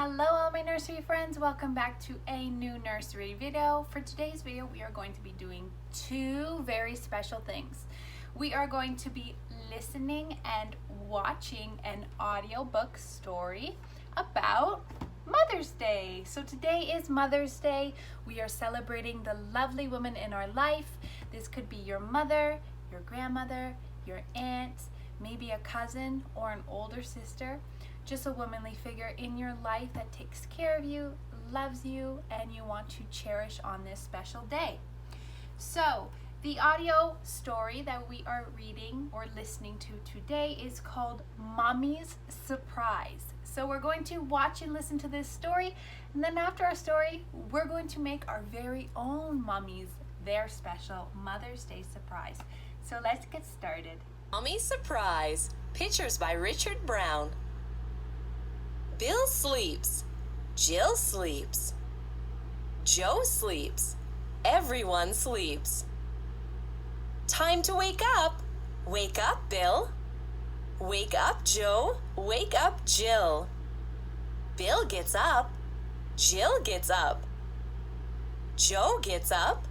Hello all my nursery friends, welcome back to a new nursery video. For today's video we are going to be doing two very special things. We are going to be listening and watching an audiobook story about Mother's Day. So today is Mother's Day. We are celebrating the lovely woman in our life. This could be your mother, your grandmother, your aunt, maybe a cousin or an older sister. Just a womanly figure in your life that takes care of you, loves you, and you want to cherish on this special day. So the audio story that we are reading or listening to today is called Mommy's Surprise. So we're going to watch and listen to this story, and then after our story, we're going to make our very own mummies their special Mother's Day surprise. So let's get started. Mommy's Surprise. Pictures by Richard Brown. Bill sleeps. Jill sleeps. Joe sleeps. Everyone sleeps. Time to wake up. Wake up, Bill. Wake up, Joe. Wake up, Jill. Bill gets up. Jill gets up. Joe gets up.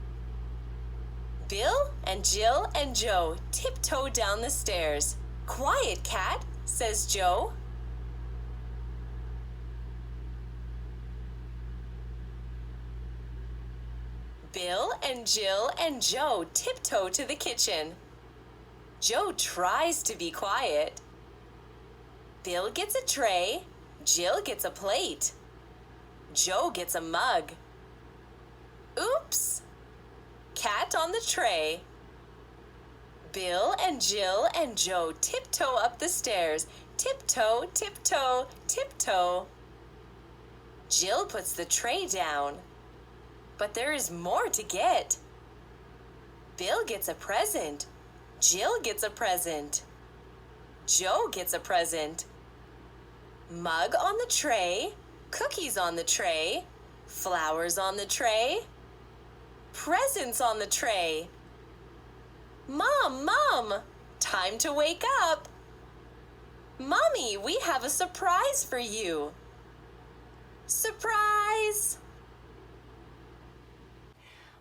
Bill and Jill and Joe tiptoe down the stairs. Quiet, cat, says Joe. Bill and Jill and Joe tiptoe to the kitchen. Joe tries to be quiet. Bill gets a tray. Jill gets a plate. Joe gets a mug. Oops! Cat on the tray. Bill and Jill and Joe tiptoe up the stairs. Tiptoe, tiptoe, tiptoe. Jill puts the tray down. But there is more to get. Bill gets a present. Jill gets a present. Joe gets a present. Mug on the tray. Cookies on the tray. Flowers on the tray. Presents on the tray. Mom, time to wake up. Mommy, we have a surprise for you. Surprise!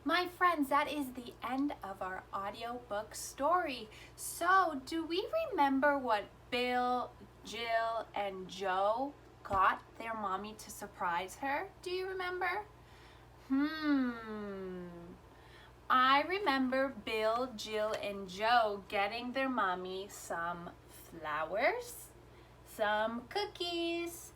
My friends, that is the end of our audiobook story. So, do we remember what Bill, Jill, and Joe got their mommy to surprise her? Do you remember? I remember Bill, Jill, and Joe getting their mommy some flowers, some cookies,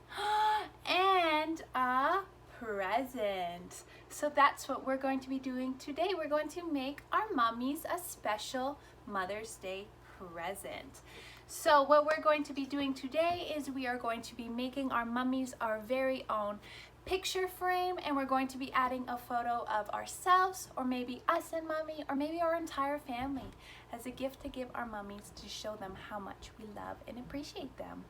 and a present. So that's what we're going to be doing today. We're going to make our mummies a special Mother's Day present. So what we're going to be doing today is we are going to be making our mummies our very own picture frame, and we're going to be adding a photo of ourselves, or maybe us and mommy, or maybe our entire family as a gift to give our mummies to show them how much we love and appreciate them.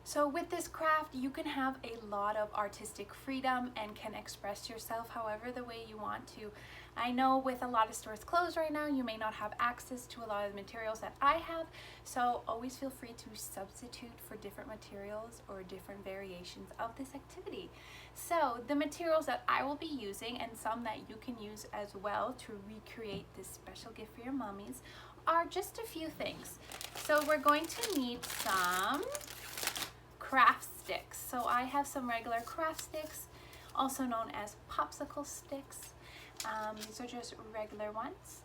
So with this craft, you can have a lot of artistic freedom and can express yourself however the way you want to. I know with a lot of stores closed right now, you may not have access to a lot of the materials that I have, so always feel free to substitute for different materials or different variations of this activity. So the materials that I will be using, and some that you can use as well to recreate this special gift for your mummies, are just a few things. So we're going to need some craft sticks. So I have some regular craft sticks, also known as popsicle sticks. These are just regular ones.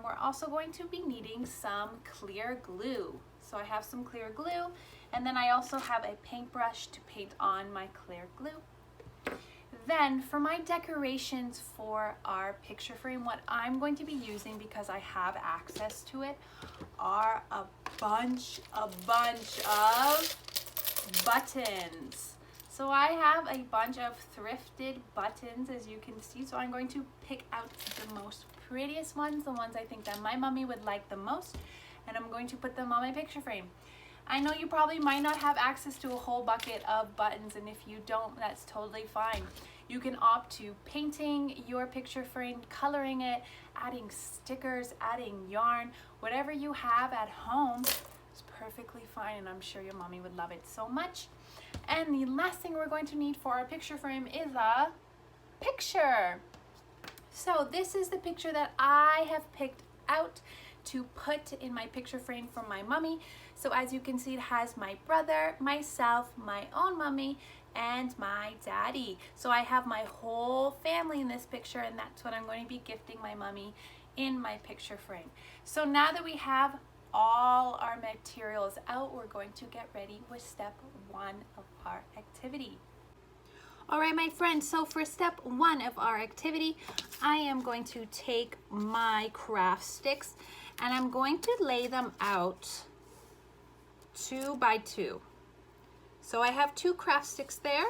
We're also going to be needing some clear glue. So I have some clear glue, and then I also have a paintbrush to paint on my clear glue. Then for my decorations for our picture frame, what I'm going to be using, because I have access to it, are a bunch of buttons. So I have a bunch of thrifted buttons, as you can see. So I'm going to pick out the most prettiest ones, the ones I think that my mommy would like the most, and I'm going to put them on my picture frame. I know you probably might not have access to a whole bucket of buttons, and if you don't, that's totally fine. You can opt to painting your picture frame, coloring it, adding stickers, adding yarn, whatever you have at home is perfectly fine, and I'm sure your mommy would love it so much. And the last thing we're going to need for our picture frame is a picture. So this is the picture that I have picked out to put in my picture frame for my mummy. So as you can see, it has my brother, myself, my own mummy, and my daddy. So I have my whole family in this picture, and that's what I'm going to be gifting my mummy in my picture frame. So now that we have all our materials out, we're going to get ready with step 1 of our activity. All right, my friends, so for step 1 of our activity, I am going to take my craft sticks and I'm going to lay them out 2 by 2. So I have 2 craft sticks there,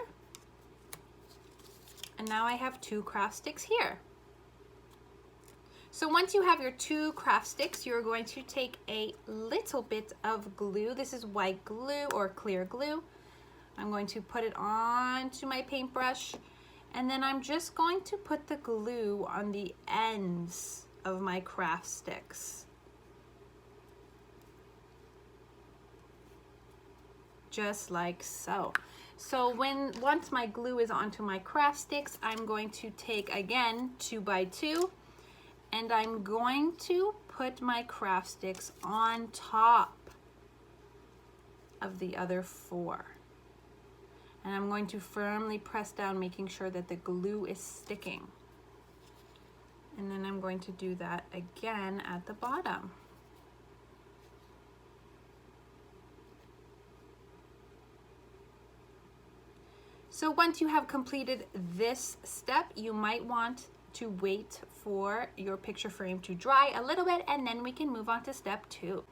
and now I have 2 craft sticks here. So once you have your 2 craft sticks, you're going to take a little bit of glue. This is white glue or clear glue. I'm going to put it onto my paintbrush, and then I'm just going to put the glue on the ends of my craft sticks. Just like so. So once my glue is onto my craft sticks, I'm going to take again 2 by 2, and I'm going to put my craft sticks on top of the other 4. And I'm going to firmly press down, making sure that the glue is sticking. And then I'm going to do that again at the bottom. So once you have completed this step, you might want to wait for your picture frame to dry a little bit, and then we can move on to step 2.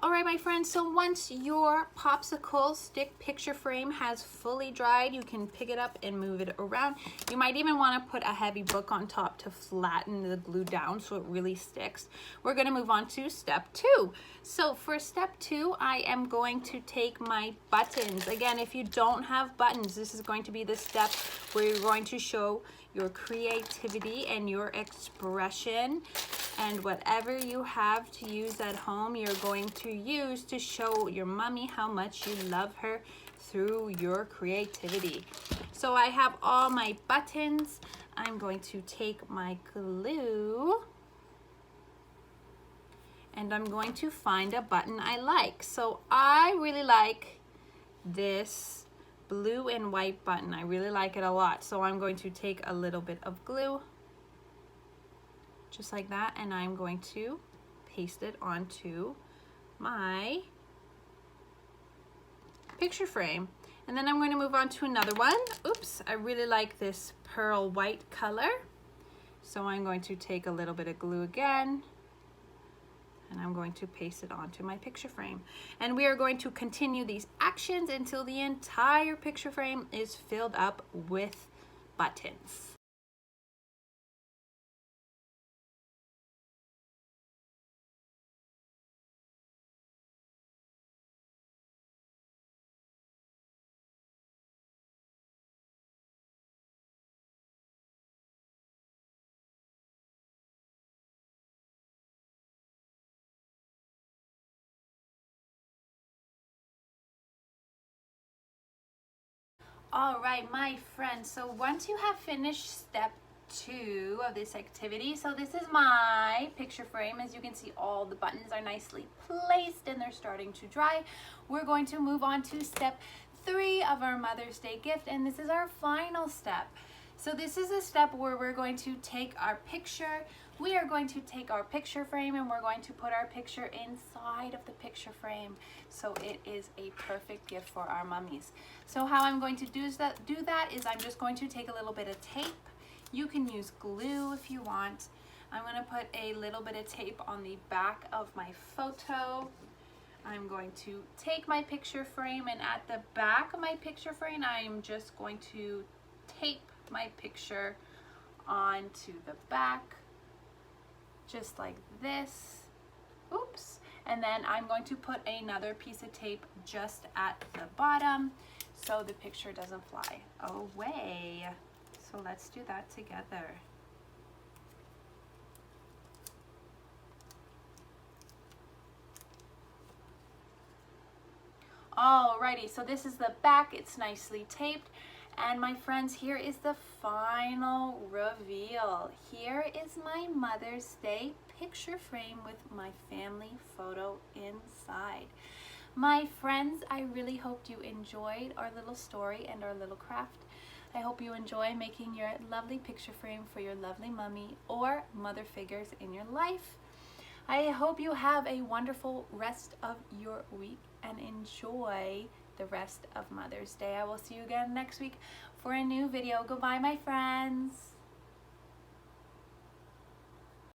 All right, my friends, so once your popsicle stick picture frame has fully dried, you can pick it up and move it around. You might even want to put a heavy book on top to flatten the glue down so it really sticks. We're going to move on to step 2. So for step 2, I am going to take my buttons. Again, if you don't have buttons, this is going to be the step where you're going to show your creativity and your expression, and whatever you have to use at home, you're going to use to show your mummy how much you love her through your creativity. So I have all my buttons. I'm going to take my glue and I'm going to find a button I like. So I really like this blue and white button. I really like it a lot. So I'm going to take a little bit of glue, just like that, and I'm going to paste it onto my picture frame. And then I'm going to move on to another one. Oops, I really like this pearl white color. So I'm going to take a little bit of glue again, and I'm going to paste it onto my picture frame. And we are going to continue these actions until the entire picture frame is filled up with buttons. All right, my friends, so once you have finished step 2 of this activity, so this is my picture frame. As you can see, all the buttons are nicely placed and they're starting to dry. We're going to move on to step 3 of our Mother's Day gift, and this is our final step. So this is a step where we're going to take our picture. We are going to take our picture frame and we're going to put our picture inside of the picture frame, so it is a perfect gift for our mummies. So how I'm going to do that is I'm just going to take a little bit of tape. You can use glue if you want. I'm going to put a little bit of tape on the back of my photo. I'm going to take my picture frame, and at the back of my picture frame, I'm just going to tape my picture onto the back, just like this. Oops. And then I'm going to put another piece of tape just at the bottom so the picture doesn't fly away. So let's do that together. Alrighty, so this is the back. It's nicely taped. And my friends, here is the final reveal. Here is my Mother's Day picture frame with my family photo inside. My friends, I really hoped you enjoyed our little story and our little craft. I hope you enjoy making your lovely picture frame for your lovely mommy or mother figures in your life. I hope you have a wonderful rest of your week and enjoy the rest of Mother's Day. I will see you again next week for a new video. Goodbye, my friends.